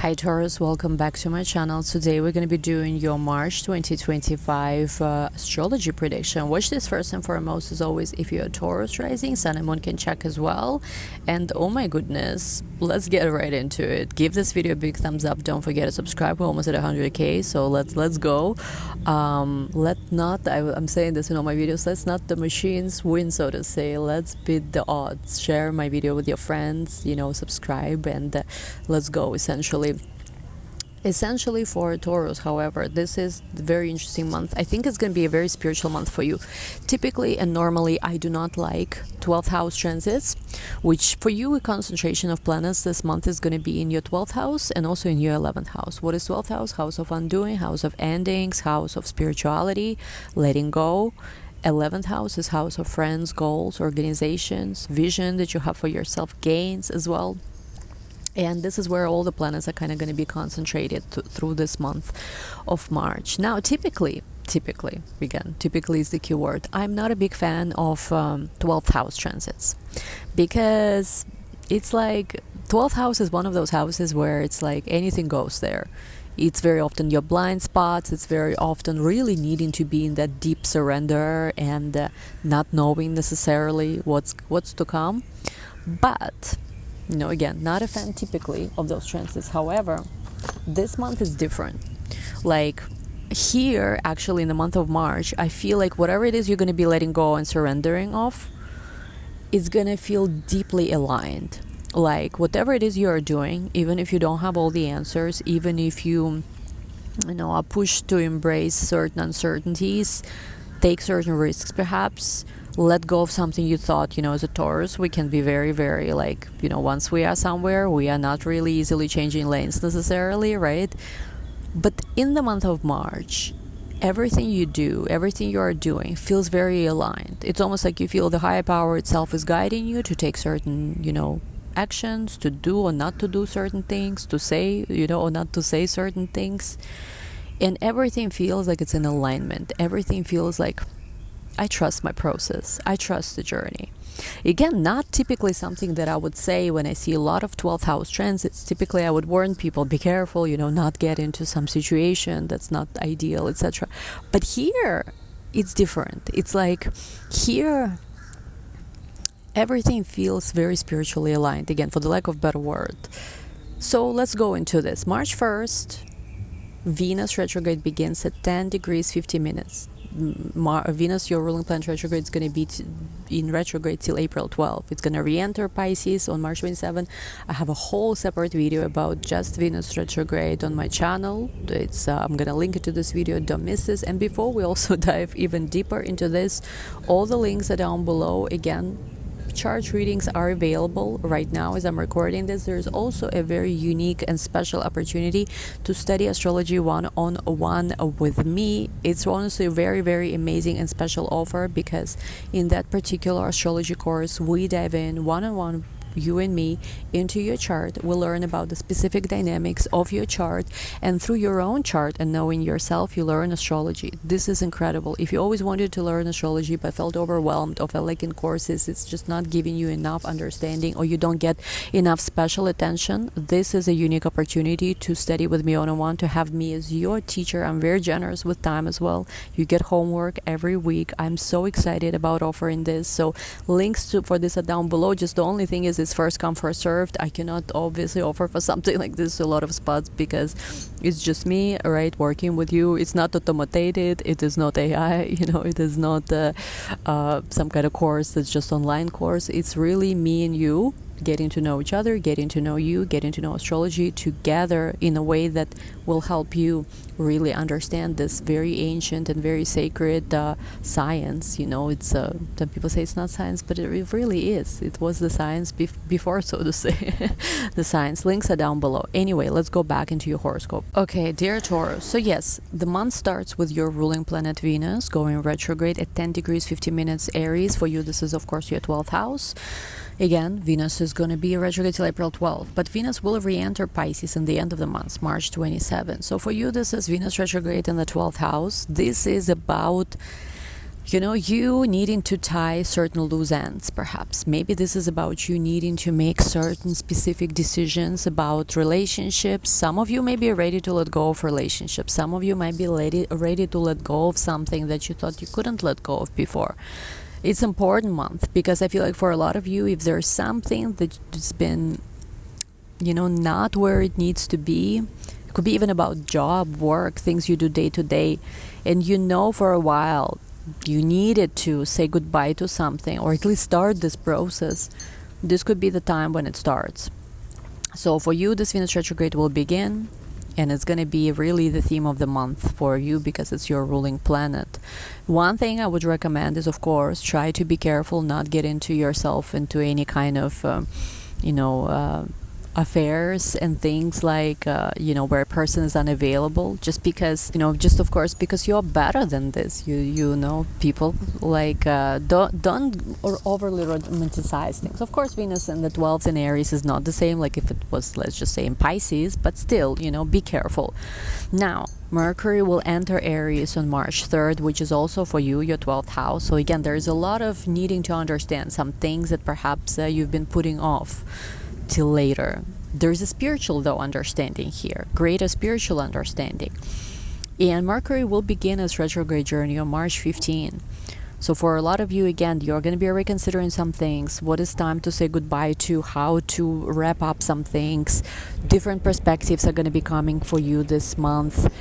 Hi Taurus, welcome back to my channel. Today we're going to be doing your March 2025 astrology prediction. Watch this first and foremost as always if you're a Taurus rising, Sun and Moon can check as well. And oh my goodness, let's get right into it. Give this video a big thumbs up. Don't forget to subscribe. We're almost at 100k, so let's go. I'm saying this in all my videos, let's not the machines win, so to say. Let's beat the odds. Share my video with your friends, subscribe, and let's go. Essentially for Taurus, however, this is a very interesting month. I think it's going to be a very spiritual month for you. Typically and normally I do not like 12th house transits, which for you a concentration of planets this month is going to be in your 12th house and also in your 11th house. What is 12th house? House of undoing, house of endings, house of spirituality, letting go. 11th house is house of friends, goals, organizations, vision that you have for yourself, gains as well. And this is where all the planets are kind of going to be concentrated through this month of March. Now, typically is the key word. I'm not a big fan of 12th house transits because it's like 12th house is one of those houses where it's like anything goes there. It's very often your blind spots. It's very often really needing to be in that deep surrender and not knowing necessarily what's to come. But again, not a fan typically of those transits. However, this month is different. Like here, actually in the month of March, I feel like whatever it is you're going to be letting go and surrendering of, it's going to feel deeply aligned. Like whatever it is you're doing, even if you don't have all the answers, even if you are pushed to embrace certain uncertainties, take certain risks perhaps, let go of something you thought, as a Taurus, we can be very, very once we are somewhere, we are not really easily changing lanes necessarily, right? But in the month of March, everything you do, everything you are doing feels very aligned. It's almost like you feel the higher power itself is guiding you to take certain, actions, to do or not to do certain things, to say, or not to say certain things. And everything feels like it's in alignment. Everything feels like I trust my process. I trust the journey. Again, not typically something that I would say when I see a lot of 12th house transits. Typically, I would warn people, be careful, not get into some situation that's not ideal, etc. But here, it's different. It's like here, everything feels very spiritually aligned. Again, for the lack of a better word. So let's go into this. March 1st, Venus retrograde begins at 10 degrees 50 minutes. Venus, your ruling planet retrograde, is going to be in retrograde till April 12th. It's going to re-enter Pisces on March 27th. I have a whole separate video about just Venus retrograde on my channel. I'm going to link it to this video. Don't miss this. And before we also dive even deeper into this, all the links are down below. Again, chart readings are available right now as I'm recording this. There's also a very unique and special opportunity to study astrology one-on-one with me. It's honestly a very, very amazing and special offer because in that particular astrology course, we dive in one-on-one, you and me, into your chart. We'll learn about the specific dynamics of your chart, and through your own chart and knowing yourself, you learn astrology. This is incredible. If you always wanted to learn astrology but felt overwhelmed or felt like in courses it's just not giving you enough understanding or you don't get enough special attention, this is a unique opportunity to study with me one-on-one, to have me as your teacher. I'm very generous with time as well. You get homework every week. I'm so excited about offering this. So links for this are down below. Just the only thing is it's first come first served. I cannot obviously offer for something like this a lot of spots because it's just me, right, working with you. It's not automated, it is not AI, it is not some kind of course that's just online course. It's really me and you getting to know each other, getting to know you, getting to know astrology together in a way that will help you really understand this very ancient and very sacred science. It's some people say it's not science, but it really is. It was the science before, so to say. The science links are down below. Anyway, let's go back into your horoscope. Okay, dear Taurus, so yes, the month starts with your ruling planet Venus going retrograde at 10 degrees 50 minutes Aries. For you, this is of course your 12th house. Again, Venus is going to be retrograde till April 12th, but Venus will re-enter Pisces in the end of the month, March 27th. So for you, this is Venus retrograde in the 12th house. This is about You needing to tie certain loose ends, perhaps. Maybe this is about you needing to make certain specific decisions about relationships. Some of you may be ready to let go of relationships. Some of you might be ready to let go of something that you thought you couldn't let go of before. It's an important month because I feel like for a lot of you, if there's something that's been, not where it needs to be, it could be even about job, work, things you do day to day, and for a while, you needed to say goodbye to something or at least start this process, this could be the time when it starts. So for you, this Venus retrograde will begin, and it's going to be really the theme of the month for you because it's your ruling planet. One thing I would recommend is, of course, try to be careful, not get into yourself into any kind of affairs and things like where a person is unavailable just because just of course because you're better than this. People like don't or overly romanticize things. Of course, Venus in the 12th in Aries is not the same like if it was, let's just say, in Pisces, but still, be careful. Now Mercury will enter Aries on March 3rd, which is also for you, your 12th house. So again, there is a lot of needing to understand some things that perhaps you've been putting off till later. There's a spiritual, though, understanding here, greater spiritual understanding. And Mercury will begin its retrograde journey on March 15. So for a lot of you, again, you're going to be reconsidering some things. What is time to say goodbye to? How to wrap up some things? Different perspectives are going to be coming for you this month.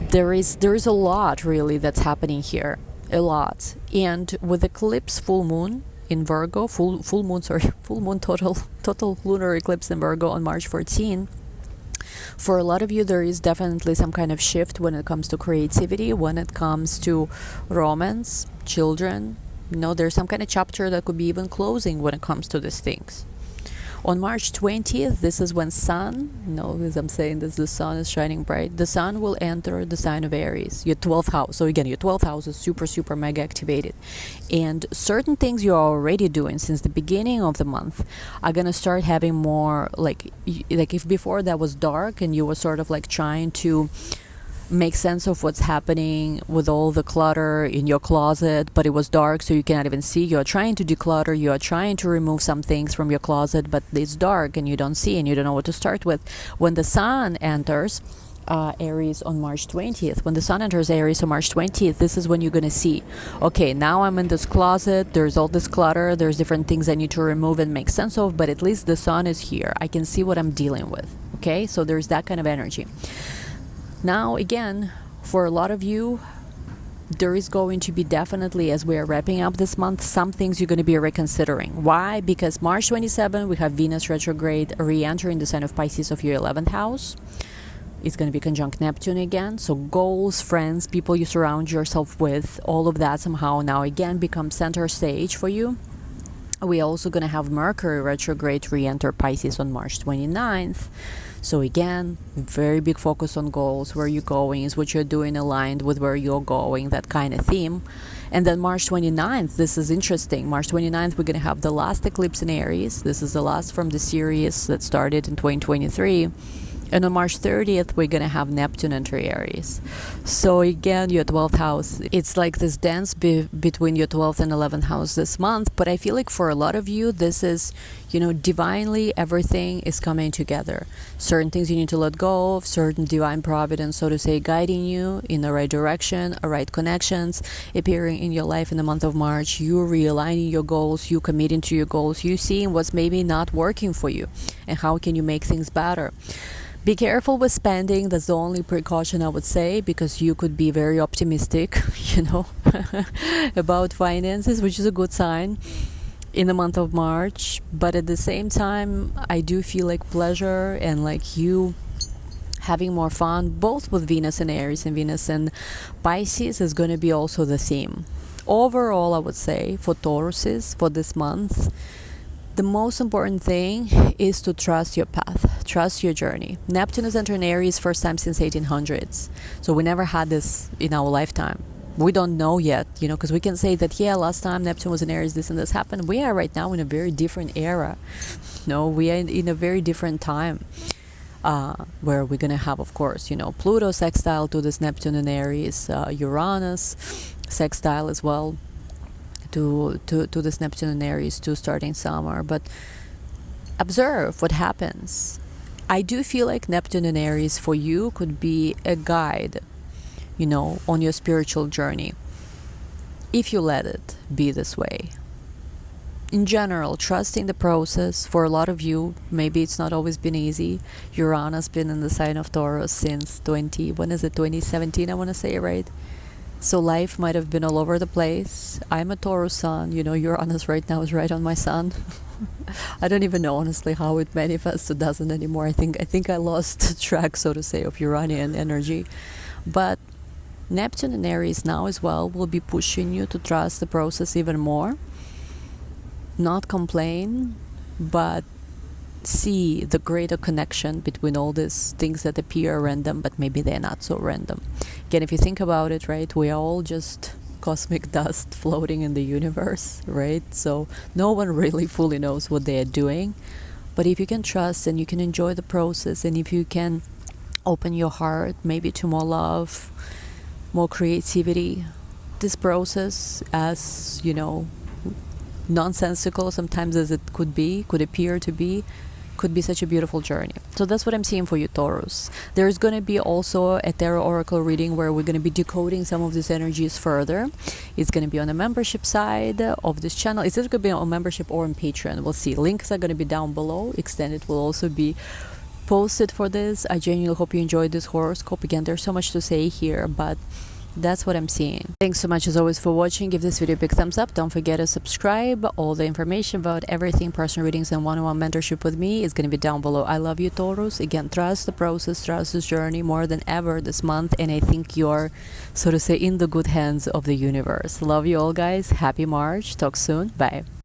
There is a lot, really, that's happening here. A lot. And with eclipse full moon in Virgo, full moon total lunar eclipse in Virgo on March 14. For a lot of you, there is definitely some kind of shift when it comes to creativity, when it comes to romance, children. There's some kind of chapter that could be even closing when it comes to these things. On March 20th, this is when as I'm saying this, the sun is shining bright. The sun will enter the sign of Aries, your 12th house. So again, your 12th house is super, super mega activated. And certain things you're already doing since the beginning of the month are going to start having more, like if before that was dark and you were sort of like trying to make sense of what's happening with all the clutter in your closet, but it was dark so you cannot even see. You're trying to declutter, you are trying to remove some things from your closet, but it's dark and you don't see and you don't know what to start with. When the sun enters Aries on March 20th, when the sun enters Aries on March 20th, this is when you're going to see, okay, now I'm in this closet, there's all this clutter, there's different things I need to remove and make sense of, but at least the sun is here. I can see what I'm dealing with. Okay, so there's that kind of energy. Now, again, for a lot of you, there is going to be definitely, as we are wrapping up this month, some things you're going to be reconsidering. Why? Because March 27, we have Venus retrograde re-entering the sign of Pisces of your 11th house. It's going to be conjunct Neptune again. So goals, friends, people you surround yourself with, all of that somehow now again becomes center stage for you. We're also going to have Mercury retrograde re-enter Pisces on March 29th. So again, very big focus on goals, where you're going, is what you're doing aligned with where you're going, that kind of theme. And then March 29th, this is interesting. March 29th, we're going to have the last eclipse in Aries. This is the last from the series that started in 2023. And on March 30th, we're going to have Neptune enter Aries. So again, your 12th house, it's like this dance between your 12th and 11th house this month. But I feel like for a lot of you, this is, divinely everything is coming together. Certain things you need to let go of, certain divine providence, so to say, guiding you in the right direction, right connections appearing in your life in the month of March. You realigning your goals, you committing to your goals, you seeing what's maybe not working for you and how can you make things better. Be careful with spending. That's the only precaution I would say, because you could be very optimistic, about finances, which is a good sign in the month of March. But at the same time, I do feel like pleasure and like you having more fun, both with Venus and Aries and Venus and Pisces, is going to be also the theme. Overall, I would say for Tauruses for this month, the most important thing is to trust your path, trust your journey. Neptune is entering Aries first time since 1800s. So we never had this in our lifetime. We don't know yet, because we can say that, last time Neptune was in Aries, this and this happened. We are right now in a very different era. We are in a very different time where we're going to have, of course, Pluto sextile to this Neptune in Aries, Uranus sextile as well. to this Neptune and Aries to starting summer, but observe what happens. I do feel like Neptune and Aries for you could be a guide, on your spiritual journey, if you let it be this way. In general, trusting the process. For a lot of you, maybe it's not always been easy. Uranus been in the sign of Taurus since 2017, I want to say, right? So life might have been all over the place. I'm a Taurus sun, Uranus right now is right on my sun. I don't even know honestly how it manifests or doesn't anymore. I think I lost track, so to say, of Uranian energy. But Neptune and Aries now as well will be pushing you to trust the process even more. Not complain, but see the greater connection between all these things that appear random, but maybe they're not so random. Again, if you think about it, right, we are all just cosmic dust floating in the universe, right? So no one really fully knows what they are doing. But if you can trust and you can enjoy the process, and if you can open your heart maybe to more love, more creativity, this process, as nonsensical sometimes as it could appear to be, could be such a beautiful journey. So that's what I'm seeing for you, Taurus. There's going to be also a tarot oracle reading where we're going to be decoding some of these energies further. It's going to be on the membership side of this channel. It's either going to be on membership or on Patreon. We'll see. Links are going to be down below. Extended will also be posted for this. I genuinely hope you enjoyed this horoscope. Again, there's so much to say here, but that's what I'm seeing. Thanks so much as always for watching. Give this video a big thumbs up. Don't forget to subscribe. All the information about everything, personal readings and one-on-one mentorship with me is going to be down below. I love you, Taurus. Again, trust the process, trust this journey more than ever this month, and I think you're, so to say, in the good hands of the universe. Love you all, guys. Happy March. Talk soon. Bye.